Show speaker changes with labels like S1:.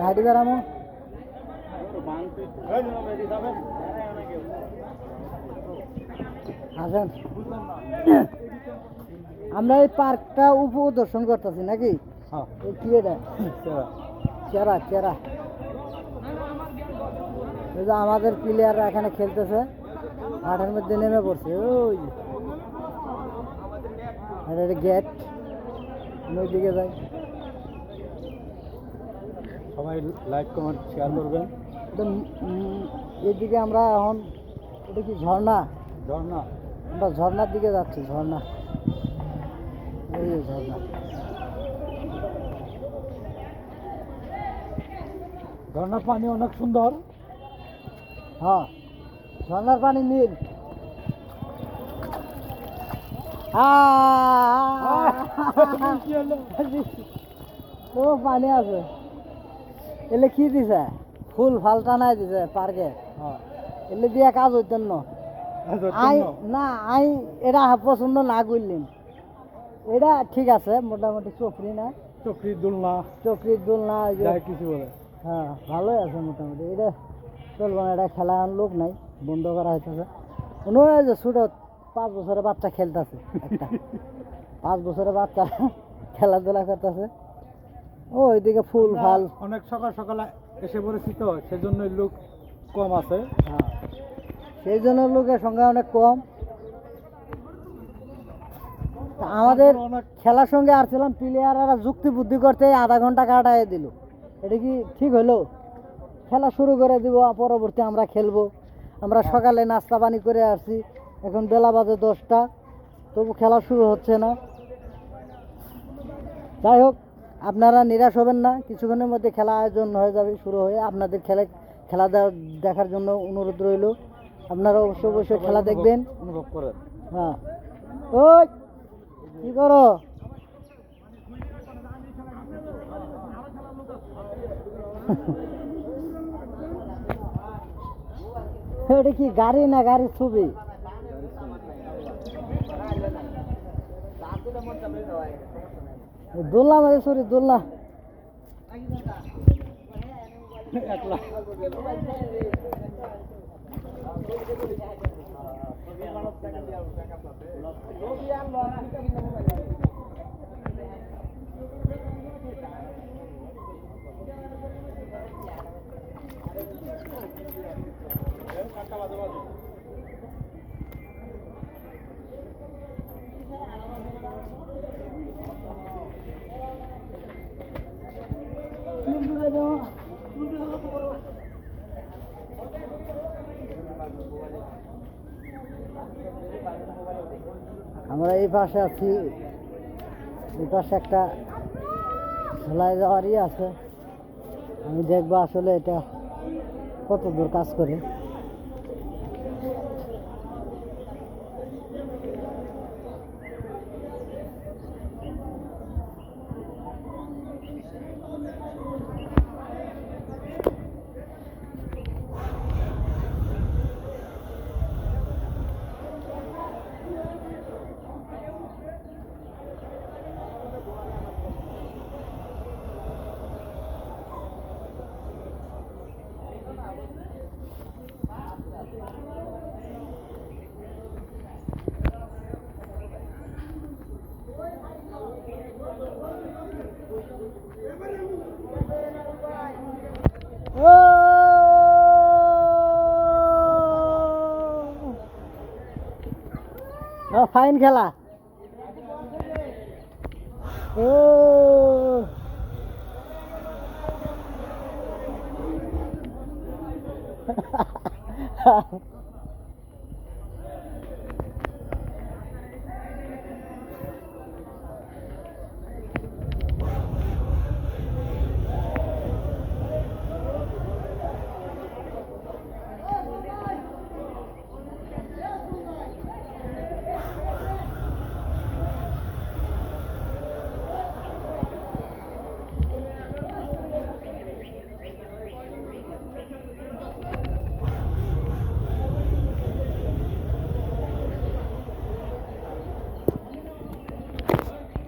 S1: হাঁটি বেড়ামো আসেন। আমরা এই পার্কটা উপদর্শন করতেছি নাকি? কি এটা? চেরা চেরা। আমাদের প্লেয়াররা এখানে খেলতেছে, মাঠের মধ্যে নেমে পড়ছে। ওই গেট, নদীকে যাই।
S2: সবাই লাইক কমেন্ট শেয়ার করবেন।
S1: এদিকে আমরা এখন, এটা কি ঝর্ণা?
S2: ঝর্ণা,
S1: আমরা ঝর্ণার দিকে যাচ্ছি। ঝর্ণা, এই ঝর্ণা।
S2: ঝর্ণার পানি অনেক সুন্দর।
S1: হ্যাঁ, ঝর্ণার পানি নীল। ও পানি আছে। এলে কি দিছে? ফুল ফাল টানাই দিছে পার্কে। এলে দিয়ে কাজ হইতেন না। আই এটা পছন্দ না করলেন। এটা ঠিক আছে, মোটামুটি চকরি না,
S2: চক্রির দোলনা,
S1: চকরির দোলনা
S2: কিছু বলে।
S1: হ্যাঁ, ভালোই আছে মোটামুটি। এটা চলবে না, এটা খেলা লোক নাই, বন্ধ করা হইতেছে। মনে হয় যে ছোট 5 বছরের বাচ্চা খেলতেছে, একটা 5 বছরের বাচ্চা খেলাধুলা করতেছে। ও ওইদিকে ফুল ফাল।
S2: অনেক সকাল সকালে এসে পড়েছি তো, সেজন্য লোক কম আছে।
S1: হ্যাঁ, সেই জন্য লোকের সংখ্যা অনেক কম। আমাদের খেলার সঙ্গে আসছিলাম, প্লেয়াররা যুক্তি বুদ্ধি করতে আধা ঘন্টা কাটাই দিল। এটা কি ঠিক হলো? খেলা শুরু করে দিব, পরবর্তী আমরা খেলবো। আমরা সকালে নাস্তা পানি করে আসছি, এখন বেলা বাজে 10টা, তবু খেলা শুরু হচ্ছে না। যাই হোক, আপনারা নিরাশ হবেন না, কিছুক্ষণের মধ্যে খেলা আয়োজন হয়ে যাবে, শুরু হয়ে। আপনাদের খেলা দেখার জন্য অনুরোধ রইল। আপনারা অবশ্যই খেলা দেখবেন,
S2: অনুভব করেন।
S1: হ্যাঁ। ওই কি করো? এটা কি গাড়ি না গাড়ির ছবি? দোলনা মানে সরি, দোলনা। আমরা এই পাশে আছি, এই পাশে একটা ঝোলায় যাওয়ারই আছে। আমি দেখবো আসলে এটা কত দূর কাজ করে। ফাইন খেলা। ও